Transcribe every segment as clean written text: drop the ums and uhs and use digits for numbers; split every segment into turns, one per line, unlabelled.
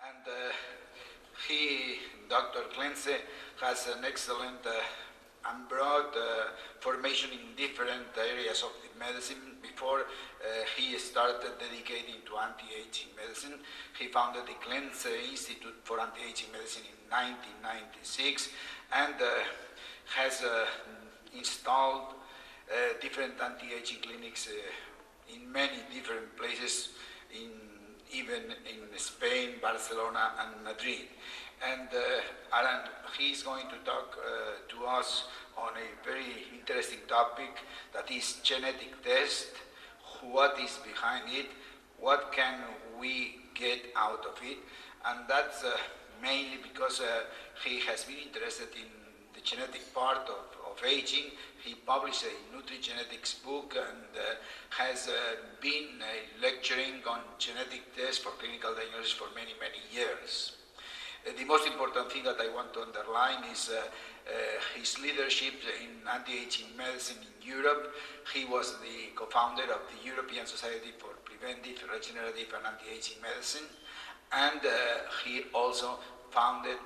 And Dr. Klenze, has an excellent and broad formation in different areas of the medicine. Before he started dedicating to anti-aging medicine, he founded the Klenze Institute for Anti-Aging Medicine in 1996 and has installed different anti-aging clinics in many different places, even in Spain, Barcelona, and Madrid. And Alan, he's going to talk to us on a very interesting topic, that is genetic test. What is behind it? What can we get out of it? And that's mainly because he has been interested in the genetic part of aging. He published a nutrigenetics book and has been lecturing on genetic tests for clinical diagnosis for many, many years. The most important thing that I want to underline is his leadership in anti-aging medicine in Europe. He was the co-founder of the European Society for Preventive, Regenerative and Anti-Aging Medicine, and he also founded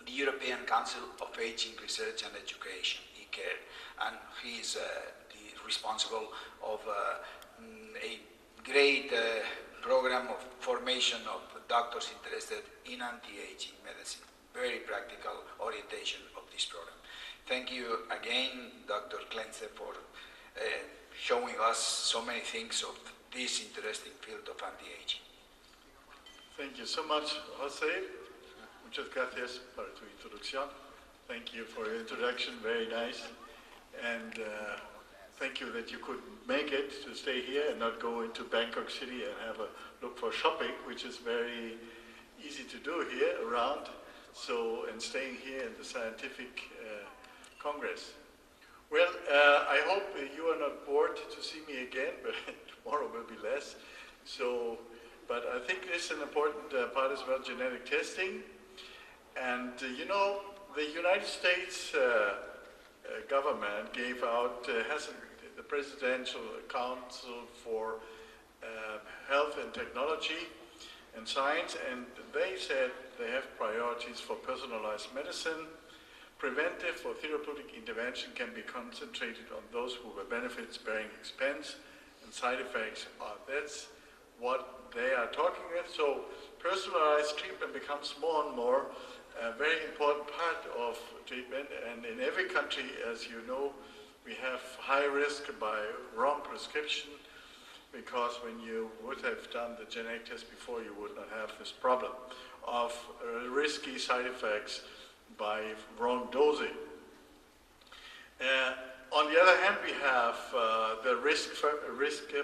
the European Council of Aging Research and Education, ECARE, and he is responsible of a great program of formation of doctors interested in anti-aging medicine. Very practical orientation of this program. Thank you again, Dr. Klenze, for showing us so many things of this interesting field of anti-aging.
Thank you so much, Jose. Muchas gracias por tu introducción. Thank you for your introduction, very nice. And thank you that you could make it to stay here and not go into Bangkok City and have a look for shopping, which is very easy to do here around. So, and staying here in the scientific Congress. Well, I hope you are not bored to see me again, but tomorrow will be less. So, but I think this is an important part as well, genetic testing. And you know, the United States government gave out, the Presidential Council for Health and Technology and Science, and they said they have priorities for personalized medicine. Preventive or therapeutic intervention can be concentrated on those who have benefits bearing expense and side effects. That's what they are talking with. So personalized treatment becomes more and more a very important part of treatment, and in every country, as you know, we have high risk by wrong prescription, because when you would have done the genetic test before, you would not have this problem of risky side effects by wrong dosing. On the other hand, we have the risk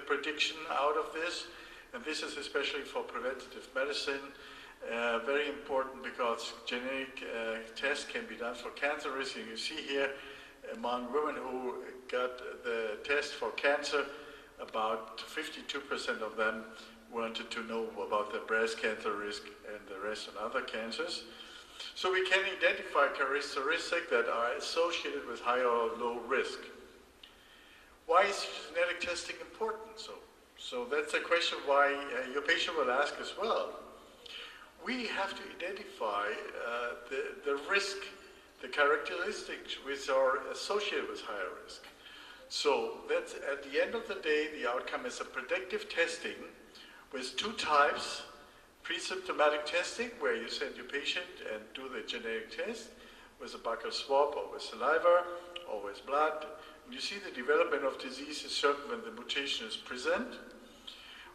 prediction out of this, and this is especially for preventative medicine. Very important because genetic tests can be done for cancer risk. And you see here, among women who got the test for cancer, about 52% of them wanted to know about the breast cancer risk and the rest and other cancers. So we can identify characteristics that are associated with high or low risk. Why is genetic testing important? So that's a question why your patient will ask as well. We have to identify the risk, the characteristics which are associated with higher risk. So that's, at the end of the day, the outcome is a predictive testing with two types: pre-symptomatic testing, where you send your patient and do the genetic test with a buccal swab or with saliva or with blood. And you see the development of disease is certain when the mutation is present,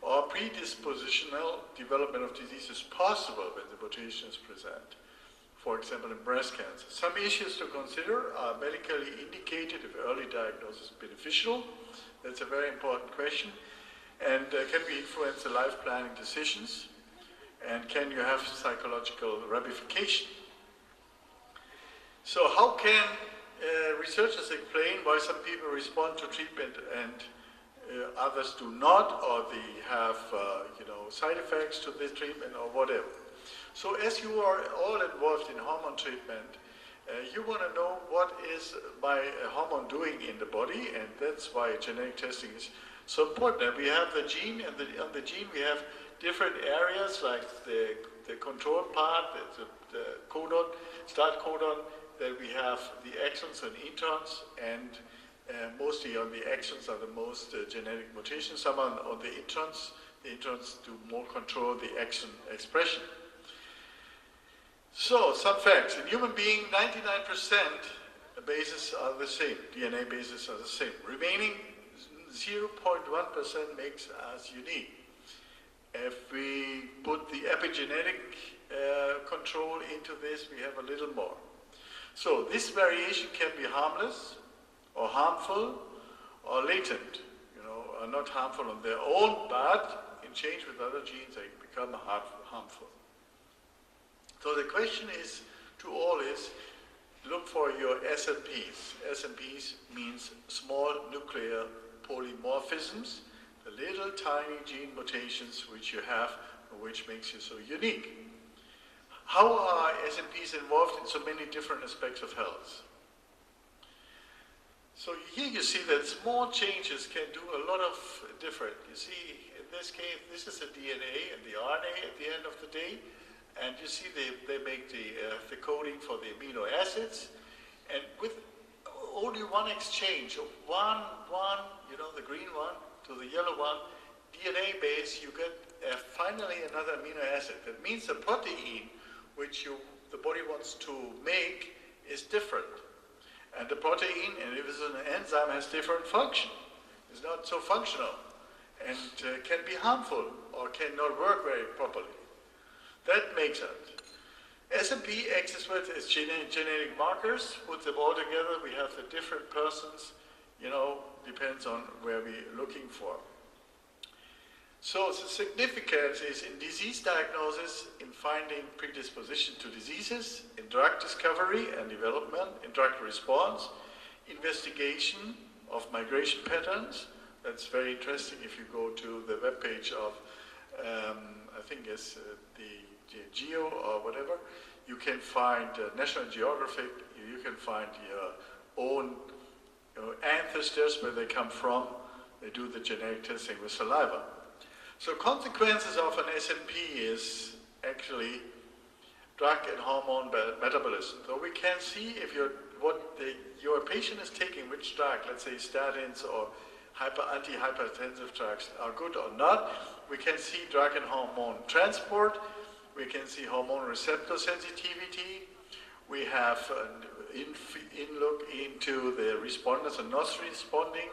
or predispositional development of disease is possible when the mutation is present. For example, in breast cancer. Some issues to consider are medically indicated if early diagnosis is beneficial. That's a very important question. And can we influence the life planning decisions? And can you have psychological ramification? So how can researchers explain why some people respond to treatment and others do not, or they have side effects to this treatment or whatever? So as you are all involved in hormone treatment, you want to know what is my hormone doing in the body, and that's why genetic testing is so important. And we have the gene, and on the gene we have different areas like the the control part, the codon, start codon, then we have the exons and introns, and mostly on the exons are the most genetic mutations. Some are on the introns. The introns do more control the exon expression. So, some facts. In human being, 99% bases are the same. DNA bases are the same. Remaining 0.1% makes us unique. If we put the epigenetic control into this, we have a little more. So this variation can be harmless or harmful or latent. Are not harmful on their own, but in change with other genes, they become harmful. So the question is, to all is, look for your SNPs. SNPs means small nuclear polymorphisms, the little tiny gene mutations which you have, which makes you so unique. How are SNPs involved in so many different aspects of health? So here you see that small changes can do a lot of different. You see, in this case, this is the DNA and the RNA at the end of the day, and you see they make the coding for the amino acids, and with only one exchange of one, the green one to the yellow one, DNA base, you get finally another amino acid. That means the protein which the body wants to make is different. And the protein, and if it's an enzyme, has different function. It's not so functional and can be harmful or cannot work very properly. That makes it. SNP acts as genetic markers, put them all together, we have the different persons, depends on where we're looking for. So the significance is in disease diagnosis, in finding predisposition to diseases, in drug discovery and development, in drug response, investigation of migration patterns. That's very interesting if you go to the webpage of, I think it's the Geo or whatever. You can find National Geographic, you can find your own ancestors, where they come from. They do the genetic testing with saliva. So consequences of an SNP is actually drug and hormone metabolism. So we can see if your patient is taking which drug, let's say statins or antihypertensive drugs, are good or not. We can see drug and hormone transport. We can see hormone receptor sensitivity. We have an look into the responders and not responding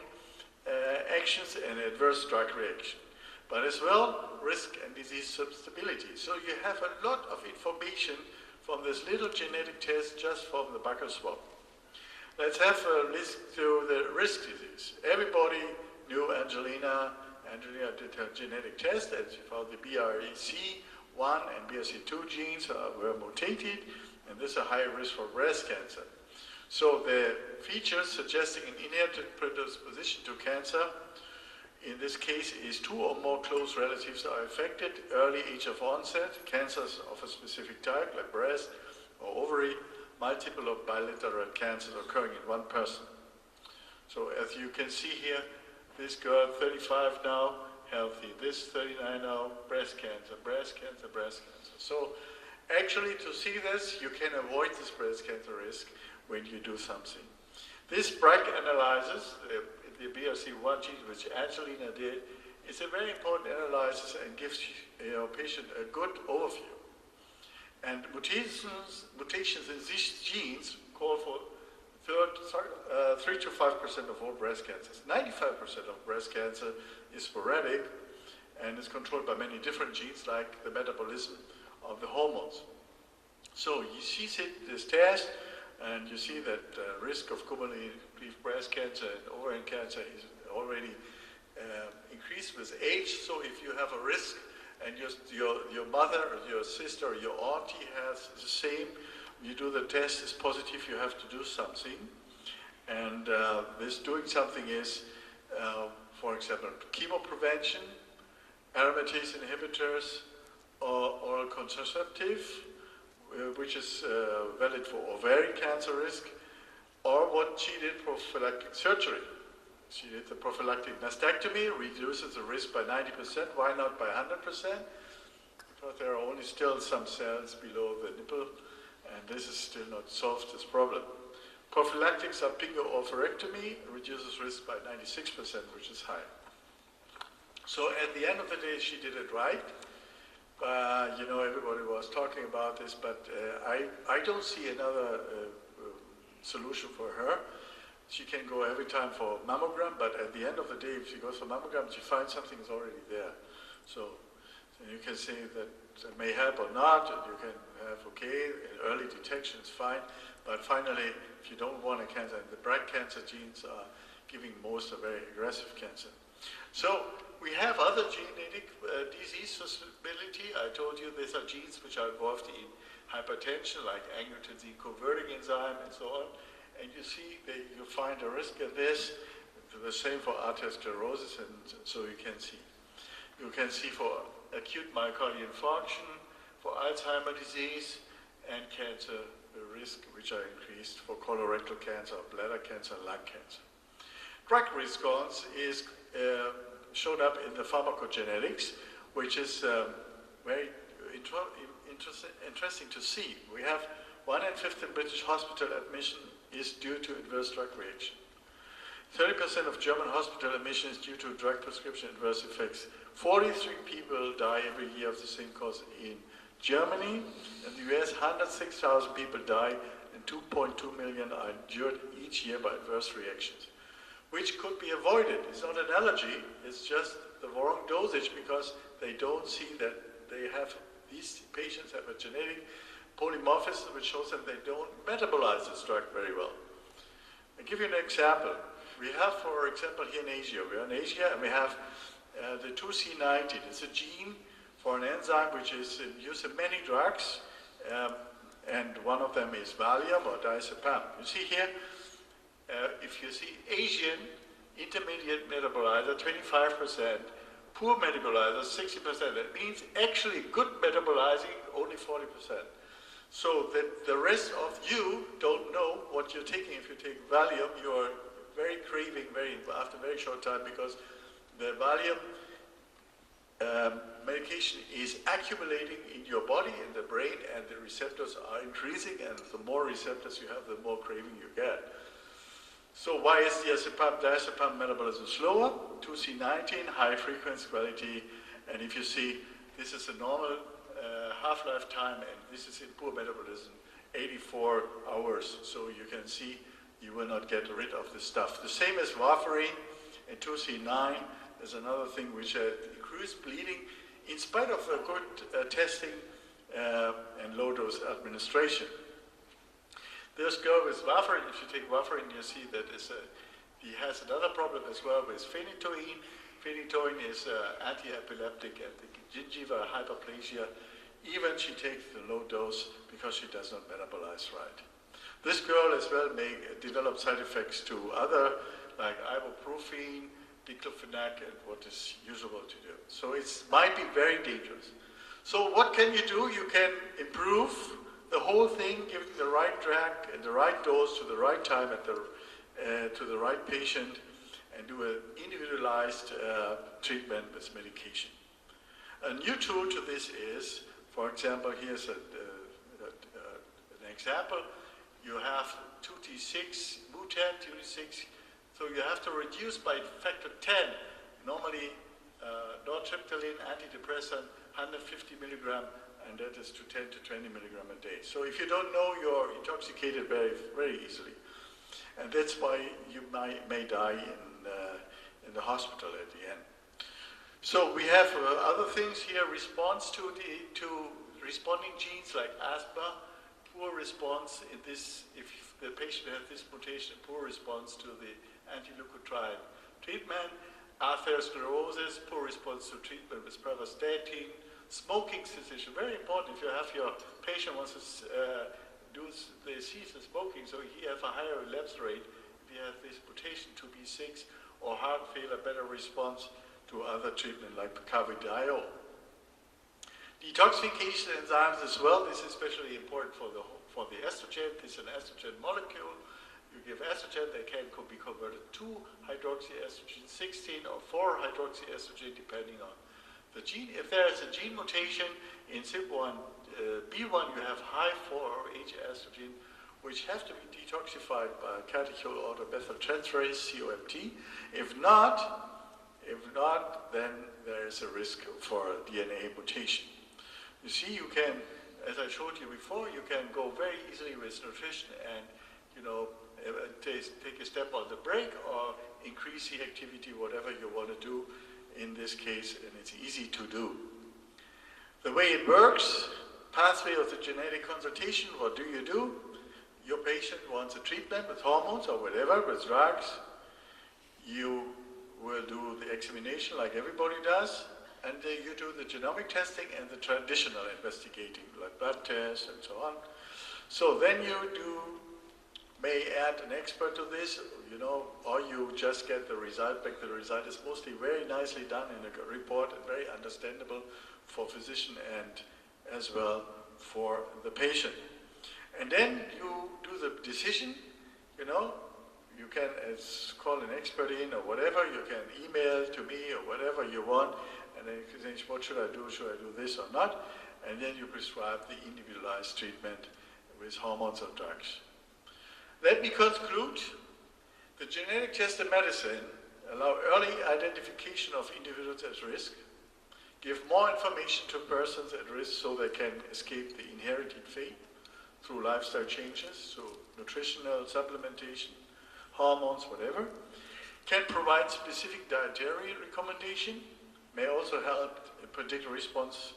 actions and adverse drug reaction. But as well, risk and disease susceptibility. So you have a lot of information from this little genetic test just from the buccal swab. Let's have a list to the risk disease. Everybody knew Angelina. Angelina did her genetic test and she found the BRCA1 and BRCA2 genes were mutated, and this is a high risk for breast cancer. So the features suggesting an inherited predisposition to cancer, in this case, is 2 or more close relatives are affected, early age of onset, cancers of a specific type, like breast or ovary, multiple or bilateral cancers occurring in one person. So as you can see here, this girl, 35 now, healthy. This 39 now, breast cancer, breast cancer, breast cancer. So actually to see this, you can avoid this breast cancer risk when you do something. This BRCA analysis, the BRCA1 gene, which Angelina did, is a very important analysis and gives patient a good overview. And mutations in these genes call for 3 to 5% of all breast cancers. 95% of breast cancer is sporadic and is controlled by many different genes, like the metabolism of the hormones. So you see this test, and you see that risk of cumulative breast cancer and ovarian cancer is already increased with age. So if you have a risk and your mother or your sister or your auntie has the same, you do the test, is positive, you have to do something. And this doing something is, for example, chemo prevention, aromatase inhibitors, or oral contraceptive, which is valid for ovarian cancer risk, or what she did, prophylactic surgery. She did the prophylactic mastectomy, reduces the risk by 90%, why not by 100%? because there are only still some cells below the nipple, and this is still not solved this problem. Prophylactics are pingo-oophorectomy, reduces risk by 96%, which is high. So at the end of the day, she did it right. You know, everybody was talking about this, but I don't see another solution for her. She can go every time for mammogram, but at the end of the day, if she goes for mammogram, she finds something is already there. So you can say that it may help or not, and you can have, okay, early detection is fine, but finally, if you don't want a cancer, the bright cancer genes are giving most a very aggressive cancer. So we have other genetic disease susceptibility. I told you these are genes which are involved in hypertension, like angiotensin-converting enzyme and so on. And you see that you find a risk in this. The same for arteriosclerosis, and so you can see. You can see for acute myocardial infarction, for Alzheimer's disease, and cancer risk, which are increased for colorectal cancer, bladder cancer, lung cancer. Drug response is shown up in the pharmacogenetics, which is very interesting to see. We have 1 in 15 British hospital admission is due to adverse drug reaction. 30% of German hospital admission is due to drug prescription adverse effects. 43 people die every year of the same cause in Germany. In the US, 106,000 people die and 2.2 million are injured each year by adverse reactions, which could be avoided. It's not an allergy, it's just the wrong dosage because they don't see that they have, these patients have a genetic polymorphism which shows them they don't metabolize this drug very well. I'll give you an example. We have, for example, here in Asia, we are in Asia and we have the 2C19. It's a gene for an enzyme which is used in many drugs, and one of them is Valium or diazepam. You see here, if you see Asian intermediate metabolizer, 25%, poor metabolizer, 60%. That means actually good metabolizing, only 40%. So that the rest of you don't know what you're taking. If you take Valium, you are very craving after a very short time because the Valium medication is accumulating in your body, in the brain, and the receptors are increasing, and the more receptors you have, the more craving you get. So why is diazepam metabolism slower? 2C19, high frequency quality, and if you see, this is a normal half-life time, and this is in poor metabolism, 84 hours. So you can see you will not get rid of this stuff. The same as warfarin and 2C9 is another thing which increases bleeding in spite of good testing and low-dose administration. This girl with warfarin, if you take warfarin, you see that he has another problem as well with phenytoin. Phenytoin is anti-epileptic and the gingival hyperplasia. Even she takes the low dose because she does not metabolize right. This girl as well may develop side effects to other, like ibuprofen, diclofenac, and what is usual to do. So it might be very dangerous. So what can you do? You can improve the whole thing, give the right drug and the right dose to the right time at to the right patient, and do an individualized treatment with medication. A new tool to this is, for example, here's an example. You have 2T6 mutant, 2T6, so you have to reduce by factor 10. Normally, nortriptyline, antidepressant, 150 milligram, and that is to 10 to 20 milligram a day. So if you don't know, you're intoxicated very, very easily. And that's why you may die in the hospital at the end. So we have other things here, response to responding genes like asthma, poor response in this, if the patient has this mutation, poor response to the anti-leukotriene treatment, arteriosclerosis, poor response to treatment with pravastatin, smoking cessation, very important. If you have your patient wants to cease the smoking, so he has a higher relapse rate if you have this mutation to B6 or heart failure, better response to other treatment like carbidiol. Detoxification enzymes as well. This is especially important for the estrogen. This is an estrogen molecule. You give estrogen, they can be converted to hydroxyestrogen 16 or 4-hydroxyestrogen, depending on The gene, if there is a gene mutation in CYP1, B1, you have high 4-H estrogen, which have to be detoxified by catechol automethyltransferase, COMT. If not, then there is a risk for a DNA mutation. You see, you can, as I showed you before, you can go very easily with nutrition and, take a step on the brake or increase the activity, whatever you want to do in this case, and it's easy to do. The way it works, pathway of the genetic consultation, what do? Your patient wants a treatment with hormones or whatever, with drugs. You will do the examination like everybody does, and you do the genomic testing and the traditional investigating, like blood tests and so on. So then you may add an expert to this, or you just get the result back. The result is mostly very nicely done in a report and very understandable for physician and as well for the patient. And then you do the decision, you can call an expert in or whatever, you can email to me or whatever you want, and then you can say, what should I do? Should I do this or not? And then you prescribe the individualized treatment with hormones or drugs. Let me conclude. The genetic tested medicine allow early identification of individuals at risk, give more information to persons at risk so they can escape the inherited fate through lifestyle changes, through nutritional supplementation, hormones, whatever, can provide specific dietary recommendation, may also help predict response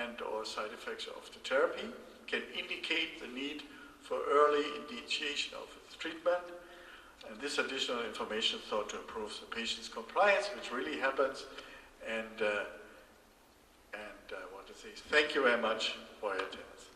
and or side effects of the therapy, can indicate the need for early initiation of the treatment, and this additional information thought to improve the patient's compliance, which really happens, and I want to say thank you very much for your attention.